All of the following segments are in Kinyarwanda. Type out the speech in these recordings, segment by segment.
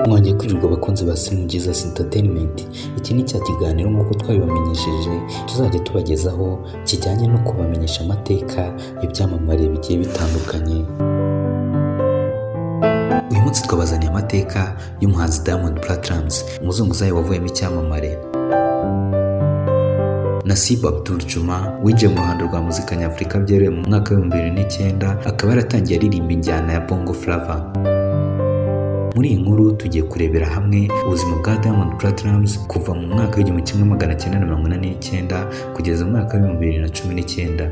Mwongeye kwirirwa abakunzi ba Slim Jesus Entertainment. Iki ni cya kiganiro nk'uko twabibamenyesheje tuzajya tubagezaho kijyanye no kubamenyesha amateka y'ibyamamare bigiye bitandukanye. Uyu munsi twabazaniye amateka y'umuhanzi Diamond Platnumz, umuzunguzayi wavuyemo icyamamare. Nasib Abdul Juma winjiye mu ruhando rwa muzika nyafurika byeruye mu mwaka wa 2009, akaba yaratangiye aririmba injyana ya Bongo Flava. Muri iyi nkuru tugiye kurebera hamwe ubuzima bwa Diamond Platnumz kuva mu mwaka wa 1989 kugeza mu mwaka wa 2019.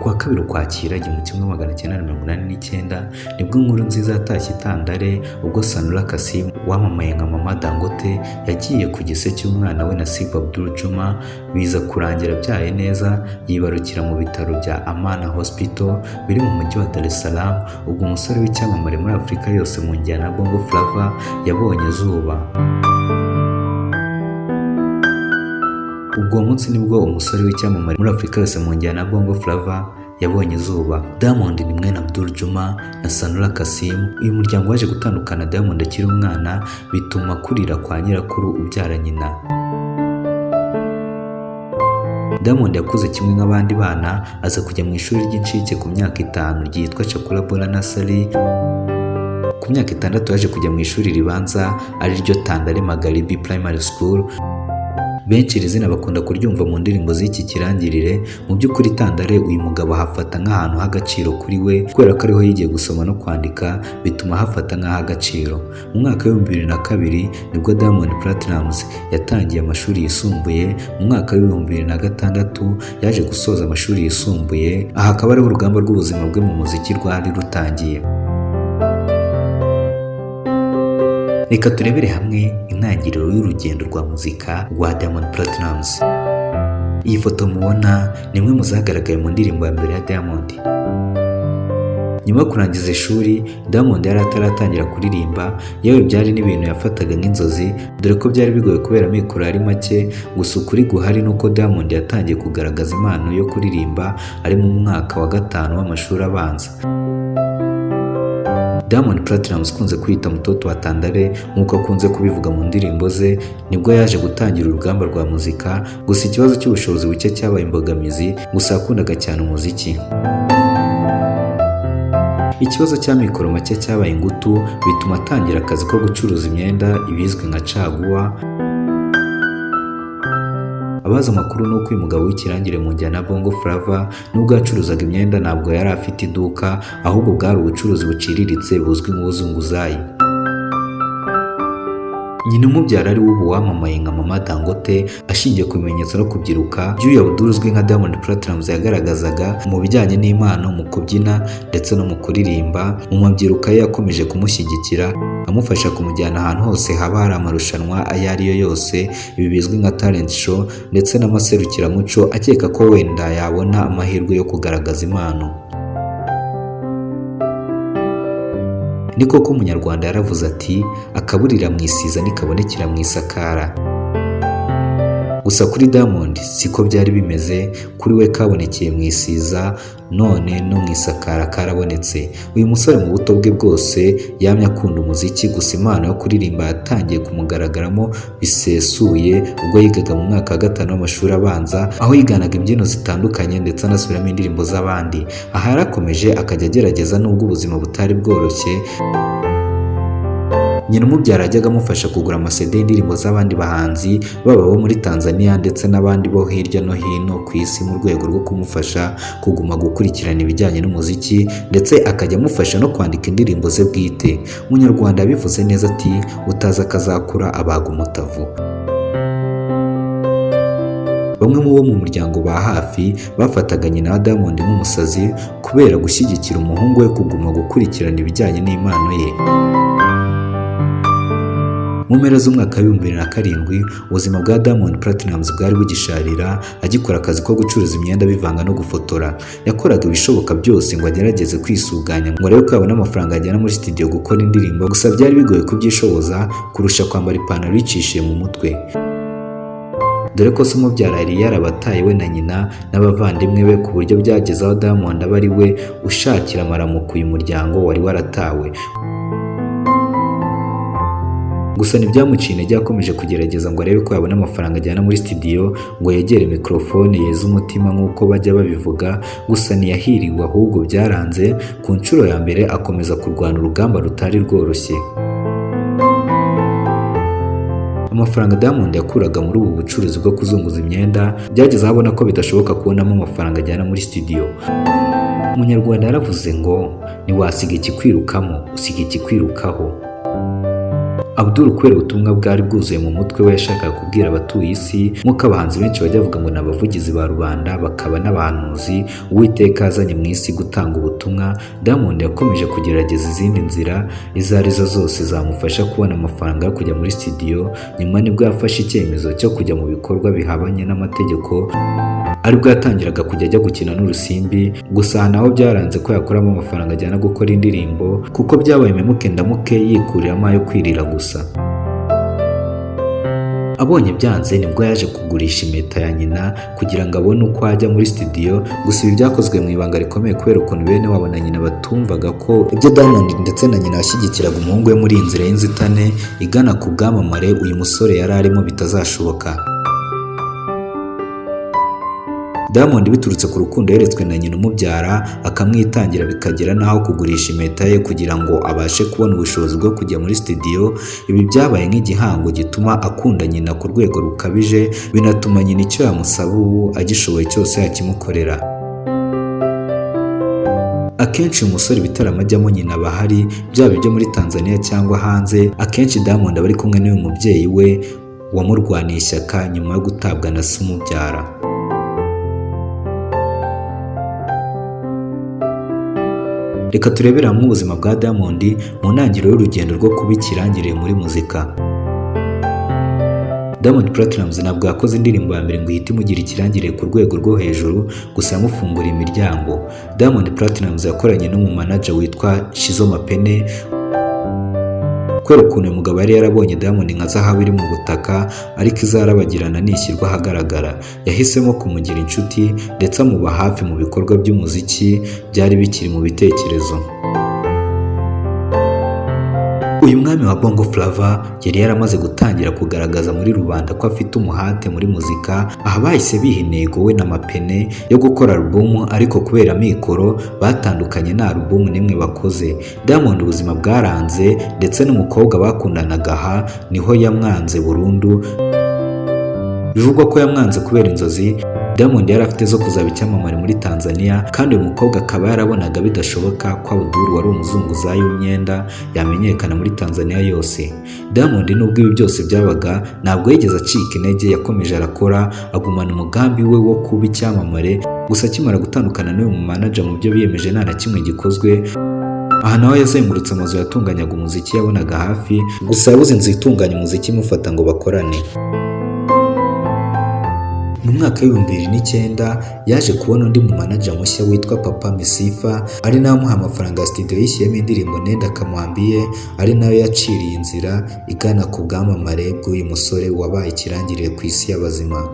Kuwa kabiri Ukwakira 1989 nibwo inkuru nziza yatashye itandare ubwo Sanura Kassim wamamaye nka Mama Dangote yagiye ku gise cy'umwana we Nasib Abdul Juma, biza kurangira byaye neza yibarukira mu bitaro bya Amana Hospital biri mu mujyi wa Dar es Salaam. Ubwo umusore w'icyamamare muri Afurika yose mu njyana ya Bongo Flava yabonye izuba. Ubwo munsi nibwo umusore w'icyamamare muri Afurika yose mu njyana ya Bongo Flava yabonye izuba. Diamond ni mwene Abdul Juma na Sanura Kassim. Uyu muryango waje gutandukana Diamond akiri umwana, bituma kurira kwa nyirakuru ubyara nyina. Diamond yakuze kimwe nk'abandi bana, aza kujya mu ishuri ry'incike ku myaka 5 ryitwa Chakula Bola Nursery. Ku myaka 6 yaje kujya mu ishuri ribanza ari ryo Tandale Magharibi Primary School. Benshi iri zina bakunda kuryumva mu ndirimbo z'iki kirangirire. Mu by'ukuri Tandale uyu mugabo hafata nk'ahantu h'agaciro kuri we kubera ko ariho yigiye gusoma no kwandika, bituma hafata nk'ah'agaciro. Mu mwaka wa 2002 nibwo Diamond Platnumz yatangiye amashuri yisumbuye. Mu mwaka wa 2006 yaje gusoza amashuri yisumbuye. Aha akaba ariho urugamba rw'ubuzima bwe mu muziki rwari rutangiye. Reka turebere hamwe intangiriro y'urugendo rwa muzika rwa Diamond Platnumz. Iyi foto mubona ni imwe mu zagaragaye mu ndirimbo ya mbere ya Diamond. Nyuma yo kurangiza ishuri, Diamond yari ataratangira kuririmba, yewe byari n'ibintu yafataga nk'inzozi dore ko byari bigoye kubera amikoro ari make. Gusa ukuri guhari nuko Diamond yatangiye kugaragaza impano yo kuririmba ari mu mwaka wa 5 w'amashuri abanza. Diamond Platnumz kunze kwita mutoto wa Tandale nk'uko akunze kubivuga mu ndirimbo ze, nibwo yaje gutangira urugamba rwa muzika. Gusa ikibazo cy'ubushobozi buke cyabaye imbogamizi, gusa yakundaga cyane umuziki. Ikibazo cy'amikoro make cyabaye ingutu, bituma atangira akazi ko gucuruza imyenda ibizwi nka caguwa. Abaza amakuru nuko uyu mugabo w'ikirangire mu njyana ya Bongo Flava nubwo yacuruzaga imyenda ntabwo yari afite iduka, ahubwo bwari ubucuruzi buciriritse buzwi nk'ubuzunguzayi. Nyina umubyara ari ubu wamamaye nka Mama Dangote, ashingiye ku bimenyetso no kubyiruka by'uyu Abdul uzwi nka Diamond Platnumz yagaragazaga mu bijyanye n'impano mu kubyina ndetse no mu kuririmba. Mu mabyiruka ye yakomeje kumushyigikira, amufasha kumujyana ahantu hose haba hari amarushanwa ayo ari yo yose, ibi bizwi nka talent show ndetse n'amaserukiramuco, akeka ko wenda yabona amahirwe yo kugaragaza impano. Ni koko umunyarwanda yaravuze ati akaburira mu isiza nikabonekera mu isakara. Gusa kuri Diamond siko byari bimeze, kuri we kabonekeye mu isiza none no mu isakara karabonetse. Uyu musore mu buto bwe bwose yamye akunda umuziki, gusa impano yo kuririmba yatangiye kumugaragaramo bisesuye ubwo yigaga mu mwaka wa 5 w'amashuri abanza, aho yiganaga imbyino zitandukanye ndetse anasubiramo indirimbo z'abandi. Aha yarakomeje akajya agerageza nubwo ubuzima butari bworoshye. Nyina umubyara ajyaga amufasha kugura amasede y'indirimbo z'abandi bahanzi baba bo muri Tanzania ndetse n'abandi bo hirya no hino ku isi, mu rwego rwo kumufasha kuguma gukurikirana ibijyanye n'umuziki, ndetse akajya amufasha no kwandika indirimbo ze bwite. Umunyarwanda yabivuze neza ati utaza akazakura abaga umutavu. Bamwe mu bo mu muryango ba hafi bafataga nyina wa Diamond nk'umusazi kubera gushyigikira umuhungu we kuguma gukurikirana ibijyanye n'impano ye. Mu mpera z'umwaka wa 2007 ubuzima bwa Diamond Platnumz bwari bugisharira, agikora akazi ko gucuruza imyenda bivanga no gufotora. Yakoraga ibishoboka byose ngo agerageze kwisuganya ngo arebe ko yabona amafaranga ajyana muri studio gukora indirimbo, gusa byari bigoye kubyishoboza kurusha kwambara ipantaro yicishiye mu mutwe. dore ko se umubyara yari yarabataye we na nyina n'abavandimwe be ku buryo byageze aho Diamond aba ari we ushakira amaramuko uyu muryango wari waratawe. gusa ntibyamuciye intege, yakomeje kugerageza ngo arebe ko yabona amafaranga ajyana muri studio ngo yegere mikrofone yeze umutima nk'uko bajya babivuga. Gusa ntiyahiriwe, ahubwo byaranze. Ku nshuro ya mbere akomeza kurwana urugamba rutari rworoshye. Amafaranga Diamond yakuraga muri ubu bucuruzi bwo kuzunguza imyenda byageze aho abona ko bidashoboka kubonamo amafaranga ajyana muri studio. Umunyarwanda yaravuze ngo ntiwasiga ikikwirukamo, usiga ikikwirukaho. Abdul kubera ubutumwa bwari bwuzuye mu mutwe we yashakaga kubwira abatuye isi, nk'uko abahanzi benshi bajya bavuga ngo ni abavugizi ba rubanda bakaba n'abahanuzi Uwiteka yazanye mu isi gutanga ubutumwa. Diamond yakomeje kugerageza izindi nzira izo arizo zose zamufasha kubona amafaranga yo kujya muri studio. Nyuma nibwo yafashe icyemezo cyo kujya mu bikorwa bihabanye n'amategeko, aribwo yatangiraga kujya ajya gukina n'urusimbi. Gusa naho byaranze ko yakuramo amafaranga ajyana gukora indirimbo, kuko byabaye memuke ndamuke yikuriramo ayo kwirira gusa. Abonye byanze nibwo yaje kugurisha impeta ya nyina kugira ngo abone uko ajya muri studio. Gusa ibi byakozwe mu ibanga rikomeye kubera ukuntu bene wabo na nyina batumvaga ko ibyo Diamond ndetse na nyina yashyigikiraga umuhungu we muri iyi nzira y'inzitane igana ku bwamamare uyu musore yari arimo bitazashoboka. Diamond biturutse ku rukundo yeretswe na nyina umubyara akamwitangira, bikagera naho kugurisha impeta ye kugira ngo abashe kubona ubushobozi bwo kujya muri studio. Ibi byabaye nk'igihango gituma akunda nyina ku rwego rukabije, binatuma nyina icyo yamusaba ubu agishoboye cyose yakimukorera. Akenshi uyu musore ibitaramo ajyamo nyina bahari, byaba ibyo muri Tanzania cyangwa hanze. Akenshi Diamond aba ari kumwe n'uyu mubyeyi we wamurwaniye ishyaka nyuma yo gutabwa na se umubyara. Reka turebere hamwe ubuzima bwa Diamond mu ntangiriro y'urugendo rwo kuba ikirangirire muri muzika. Diamond Platnumz ntabwo yakoze indirimbo ya mbere ngo ihite imugira ikirangirire ku rwego rwo hejuru, gusa yamufunguriye imiryango. Diamond Platnumz yakoranye n'umumanager witwa Shizzo Mapene. Kubera ukuntu uyu mugabo yari yarabonye Diamond nka zahabu iri mu butaka ariko izarabagirana nishyirwa ahagaragara, yahisemo kumugira inshuti ndetse amuba hafi mu bikorwa by'umuziki byari bikiri mu bitekerezo. Uyu mwami wa Bongo Flava yari yaramaze gutangira kugaragaza muri rubanda ko afite umuhate muri muzika. Aha bahise biha intego we na Mapene yo gukora album, ariko kubera mikoro batandukanye nta album n'imwe bakoze. Diamond ubuzima bwaranze ndetse n'umukobwa bakundanaga aha niho yamwanze burundu. Bivugwa ko yamwanze kubera inzozi Diamond yari afite zo kuzaba icyamamare muri Tanzania, kandi uyu mukobwa akaba yarabonaga bidashoboka ko Abdul wari umuzunguzayi w'imyenda yamenyekana muri Tanzania yose. Diamond nubwo ibi byose byabaga ntabwo yigeze acika intege, yakomeje arakora agumana umugambi we wo kuba icyamamare. Gusa akimara gutandukana n'uyu manager mu byo biyemeje nta na kimwe gikozwe. Aha nawe yazengurutse amazu yatunganyaga umuziki yabonaga hafi, gusa yabuze inzu itunganya umuziki imufata ngo bakorane. Mu mwaka w'2009 yaje kubona undi mu manager mushya witwa Papa Misifa, ari nawe amuha amafaranga ya studio yishyiyemo indirimbo Nenda Kamwambie, ari nayo yaciriye inzira igana ku bwamamare bw'uyu musore wabaye ikirangirire ku isi y'abazima.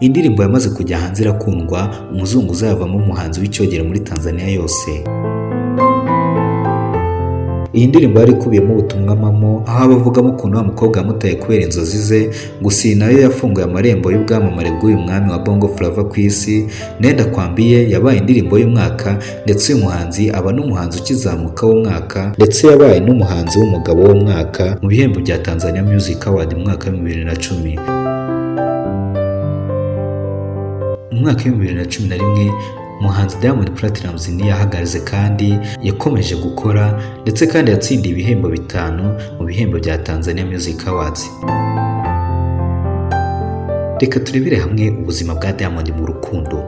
Indirimbo yamaze kujya hanze irakundwa, umuzungu uzavamo umuhanzi w'icyogere muri Tanzania yose. Iyi ndirimbo yari ikubiyemo ubutumwa mamo, aho abavugamo ukuntu wa mukobwa yamutaye kubera inzozi ze. Gusa nayo yafunguye amarembo y'ubwamamare bw'uyu mwami wa Bongo Flava ku isi. Nenda Kwambie yabaye indirimbo y'umwaka, ndetse uyu muhanzi aba n'umuhanzi ukizamuka w'umwaka, ndetse yabaye n'umuhanzi w'umugabo w'umwaka mu bihembo bya Tanzania Music Award mu mwaka wa 2010. Mu mwaka wa 2011 umuhanzi Diamond Platnumz ntiyahagaze kandi yakomeje gukora, ndetse kandi yatsindiye ibihembo 5 mu bihembo bya Tanzania Music Awards. Reka turebere hamwe ubuzima bwa Diamond mu rukundo.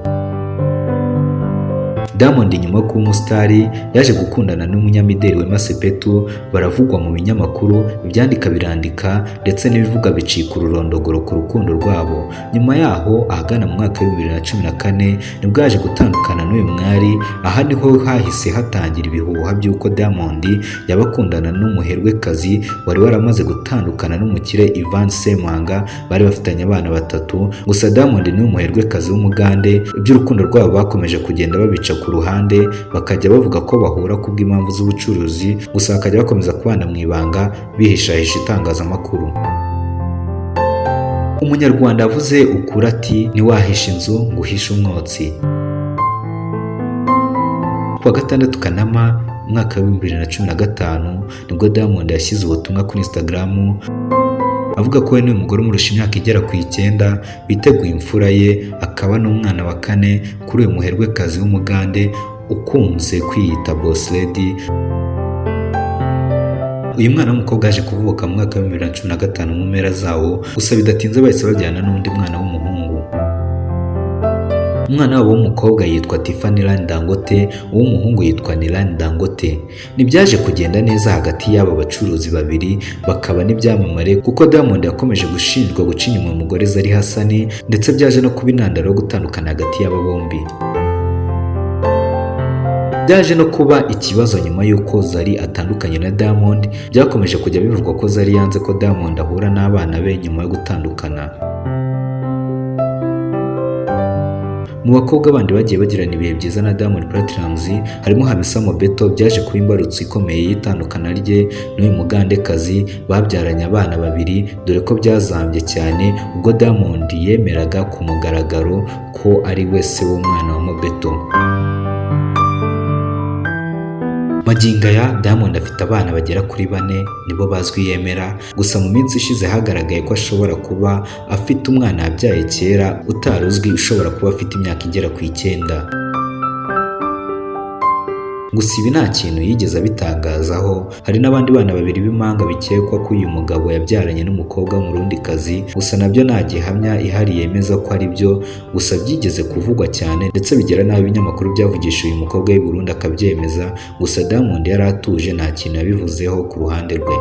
Diamond nyuma yo kuba umusitari yaje gukundana n'umunyamideli Wema Sepetu, baravugwa mu binyamakuru, ibyandika birandika ndetse n'ibivuga bicika ururondogoro ku rukundo rwabo. Nyuma yaho ahagana mu mwaka wa 2014 nibwo yaje gutandukana n'uyu mwari. Aha niho hahise hatangira ibihuha by'uko Diamond yabakundana n'umuherwekazi wari waramaze gutandukana n'umukire Ivan Semanga, bari bafitanye abana 3. Gusa Diamond ni umuherwekazi w'umugande, iby'urukundo rwabo bakomeje kugenda babica ku ku ruhande bakajya bavuga ko bahura kubw'impamvu z'ubucuruzi, gusa bakajya bakomeza kubana mu ibanga bihishahisha itangazamakuru. Umunyarwanda yavuze ukuri ati ntiwahisha inzu ngo uhishe umwotsi. Kuwa 6 Kanama umwaka wa 2015 nibwo Diamond yashyize ubutumwa kuri Instagram avuga ko we n'uyu mugore umurusha imyaka igera ku 9 biteguye imfura ye, akaba n'umwana wa 4 kuri uyu muherwekazi w'umugande ukunze kwiyita Boss Lady. Uyu mwana w'umukobwa yaje kuvuka mu mwaka wa 2015 mu mpera zawo, gusa bidatinze bahise bajyana n'undi mwana w'umuhungu. Umwana wabo w'umukobwa yitwa Tiffany Lani Dangote, uw'umuhungu yitwa Nilani Dangote. Nibyaje kugenda neza hagati y'aba bacuruzi babiri, bakaba n'ibyamamare kuko Diamond yakomeje gushinjwa guca inyuma umugore Zari Hassan, ndetse byaje no kuba intandaro yo gutandukana hagati y'aba bombi. Byaje no kuba ikibazo nyuma y'uko Zari atandukanye na Diamond, byakomeje kujya bivugwa ko Zari yanze ko Diamond ahura n'abana be nyuma yo gutandukana. Mu bakobwa bandi bagiye bagirana ibihe byiza na Diamond Platnumz harimo Hamisa Mobeto, byaje kuba imbarutso ikomeye y'itandukana rye n'uyu mugandekazi. Babyaranye abana babiri, dore ko byazambye cyane ubwo Diamond yemeraga ku mugaragaro ko ari we se w'umwana wa Mobeto. Magingo aya Diamond afite abana bagera kuri 4 nibo bazwi yemera, gusa mu minsi ishize hagaragaye ko ashobora kuba afite umwana yabyaye kera utaruzwi, ushobora kuba afite imyaka igera ku 9. Gusa ibi nta kintu yigeze abitangazaho. Hari n'abandi bana babiri b'impanga bikekwa ko uyu mugabo yabyaranye n'umukobwa w'umurundikazi, gusa nabyo nta gihamya ihari yemeza ko ari byo, gusa byigeze kuvugwa cyane ndetse bigera n'aho ibinyamakuru byavugishije uyu mukobwa w'i Burundi akabyemeza, gusa Diamond yari atuje nta kintu yabivuzeho ku ruhande rwe.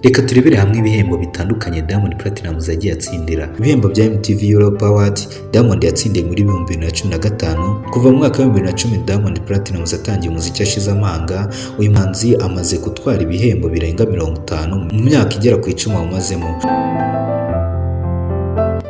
Reka turebere hamwe ibihembo bitandukanye Diamond Platnumz yagiye atsindira. Ibihembo bya MTV Europe Awards Diamond yatsindiye muri 2015. Kuva mu mwaka wa 2010 Diamond Platnumz atangiye umuziki ashize amanga, uyu muhanzi amaze gutwara ibihembo birenga 50 mu myaka igera ku 10 amazemo.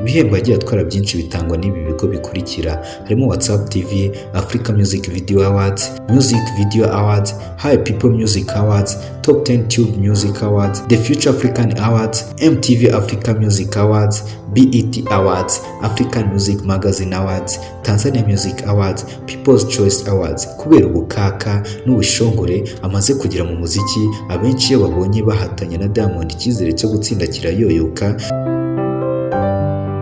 Ibihembo yagiye atwara byinshi bitangwa n'ibi bigo bikurikira, harimo WhatsApp TV, Africa Music Video Awards, Music Video Awards, High People Music Awards, Top 10 Tube Music Awards, The Future African Awards, MTV Africa Music Awards, BET Awards, African Music Magazine Awards, Tanzania Music Awards, People's Choice Awards. Kubera ubukaka n'ubushongore amaze kugira mu muziki, abenshi iyo babonye bahatanye na Diamond icyizere cyo gutsinda kirayoyoka.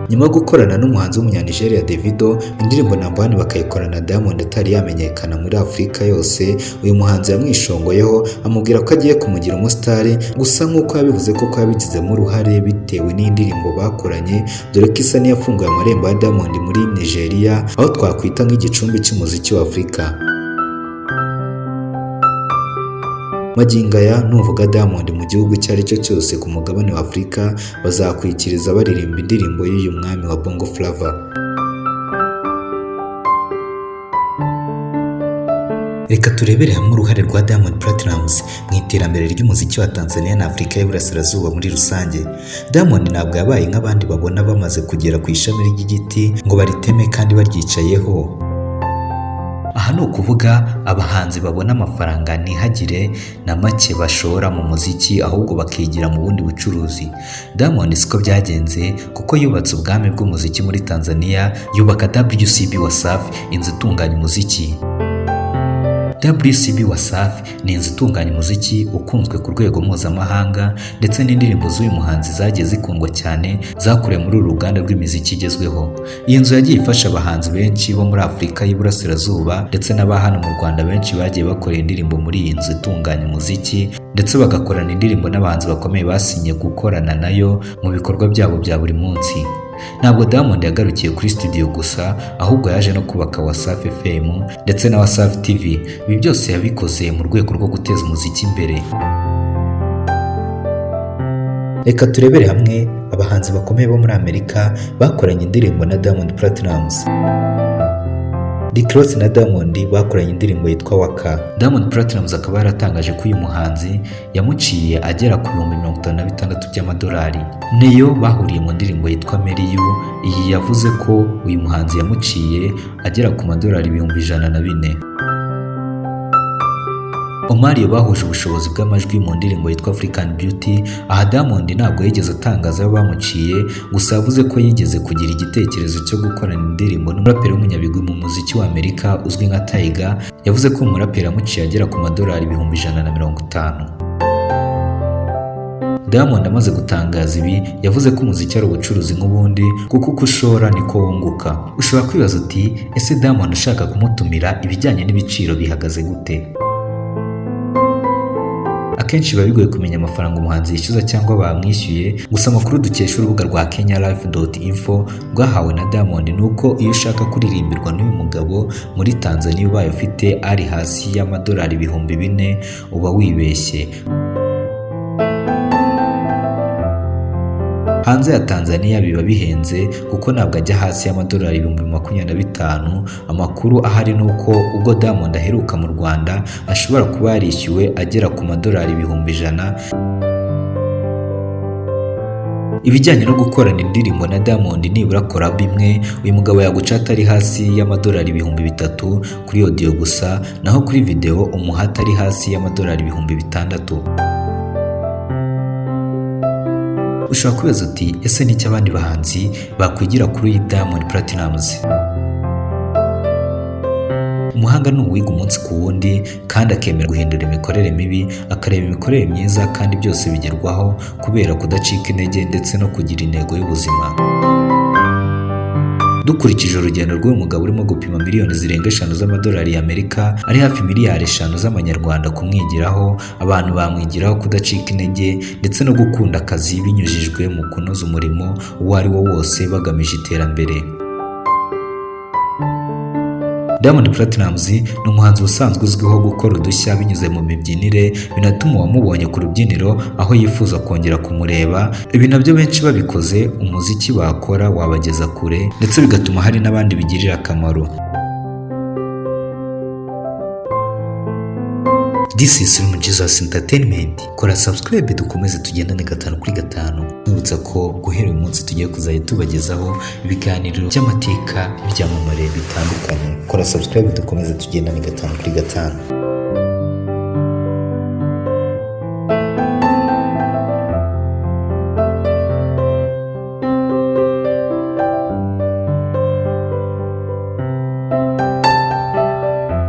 Nyuma yo gukorana n'umuhanzi w'umunyanigeriya Davido, indirimbo number 1 bakayikorana Diamond atari yamenyekana muri Afurika yose, uyu muhanzi yamwishongoyeho amubwira ko agiye kumugira umusitari, gusa nk'uko yabivuze koko yabigizemo uruhare bitewe n'indirimbo bakoranye, dore ko isa n'iyafunguye amarembo ya Diamond muri Nigeria, aho twakwita nk'igicumbi cy'umuziki wa Afurika. Magingo aya nuvuga Diamond mu gihugu icyo ari cyo cyose ku mugabane wa Afurika bazakwikiriza baririmba indirimbo y'uyu mwami wa Bongo Flava. Reka turebere hamwe uruhare rwa Diamond Platnumz mu iterambere ry'umuziki wa Tanzania na Afurika y'Iburasirazuba muri rusange. Diamond ntabwo yabaye nk'abandi babona bamaze kugera ku ishami ry'igiti ngo bariteme kandi baryicayeho. Aha ni ukuvuga abahanzi babona amafaranga ntihagire na make bashora mu muziki, ahubwo bakigira mu bundi bucuruzi. Diamond siko byagenze, kuko yubatse ubwami bw'umuziki muri Tanzania, yubaka WCB Wasafi, inzu itunganya umuziki. WCB Wasafi ni inzu itunganya umuziki ukunzwe ku rwego mpuzamahanga, ndetse n'indirimbo z'uyu muhanzi zagiye zikundwa cyane zakorewe muri uru ruganda rw'imiziki igezweho. Iyi nzu yagiye ifasha abahanzi benshi bo muri Afurika y'Iburasirazuba ndetse n'aba hano mu Rwanda benshi bagiye bakora indirimbo muri iyi nzu itunganya umuziki, ndetse bagakorana indirimbo n'abahanzi bakomeye basinye gukorana nayo mu bikorwa byabo bya buri munsi. Ntabwo Diamond yagarukiye kuri studio gusa, ahubwo yaje no kubaka Wasafi FM ndetse na Wasafi TV. Ibi byose yabikoze mu rwego rwo guteza umuziki imbere. Reka turebere hamwe abahanzi bakomeye bo muri Amerika bakoranye indirimbo na Diamond Platnumz. Rick Ross na Diamond bakoranye indirimbo yitwa Waka. Diamond Platnumz akaba yaratangaje ko uyu muhanzi yamuciye agera ku 56,000 by'amadolari. Neyo bahuriye mu ndirimbo yitwa Marry You. Iyi yavuze ko uyu muhanzi yamuciye agera ku madolari 104,000. Omariyo bahuje ubushobozi bw'amajwi mu ndirimbo yitwa African Beauty. Aha Diamond ntabwo yigeze atangaza aho bamuciye, gusa yavuze ko yigeze kugira igitekerezo cyo gukorana indirimbo n'umuraperi w'umunyabigwi mu muziki wa Amerika uzwi nka Tyga. Yavuze ko umuraperi amuciye agera ku madolari 150,000. Diamond amaze gutangaza ibi yavuze ko umuziki ari ubucuruzi nk'ubundi, kuko uko ushora niko wunguka. Ushobora kwibaza uti ese Diamond ushaka kumutumira ibijyanye n'ibiciro bihagaze gute? Akenshi biba bigoye kumenya amafaranga umuhanzi yishyuza cyangwa bamwishyuye, gusa amakuru dukesha urubuga rwa kenyalive.info rwahawe na Diamond ni uko iyo ushaka kuririmbirwa n'uyu mugabo muri Tanzania ubaye ufite ari hasi y'amadolari 4,000 uba wibeshye. Hanze ya Tanzania biba bihenze kuko ntabwo ajya hasi y'amadolari 25,000. Amakuru ahari nuko ubwo Diamond aheruka mu Rwanda ashobora kuba yarishyuwe agera ku madolari 100,000. Ibijyanye no gukorana indirimbo na Diamond nibura collab imwe, uyu mugabo yaguca atari hasi y'amadolari 3,000 kuri audio gusa, naho kuri video umuha atari hasi y'amadolari 6,000. Ushobora kwibaza uti ese n'icyo abandi bahanzi bakwigira kuri uyu Diamond Platnumz? Umuhanga ni uwiga umunsi ku wundi kandi akemera guhindura imikorere mibi akareba imikorere myiza, kandi byose bigerwaho kubera kudacika intege ndetse no kugira intego y'ubuzima. Dukurikije urugendo rw'uyu mugabo urimo gupima miliyoni zirenga 5 z'amadolari y'Amerika, ari hafi miliyari 5 z'amanyarwanda kumwigiraho, abantu bamwigiraho kudacika intege ndetse no gukunda akazi binyujijwe mu kunoza umurimo uwo ari wo wose bagamije iterambere. Diamond Platnumz ni umuhanzi usanzwe uzwiho gukora udushya binyuze mu mibyinire, binatuma uwamubonye ku rubyiniro aho yifuza kongera kumureba. Ibi nabyo benshi babikoze umuziki bakora wabageza kure, ndetse bigatuma hari n'abandi bigirira akamaro. This is Slim Jesus Entertainment. Kora subscribe dukomeze tugendane 5 kuri 5. Nibutsa ko guhera uyu munsi tugiye kuzajya tubagezaho ibiganiro by'amateka, ibyamamare bitandukanye. Kora subscribe dukomeze tugendane 5 kuri 5.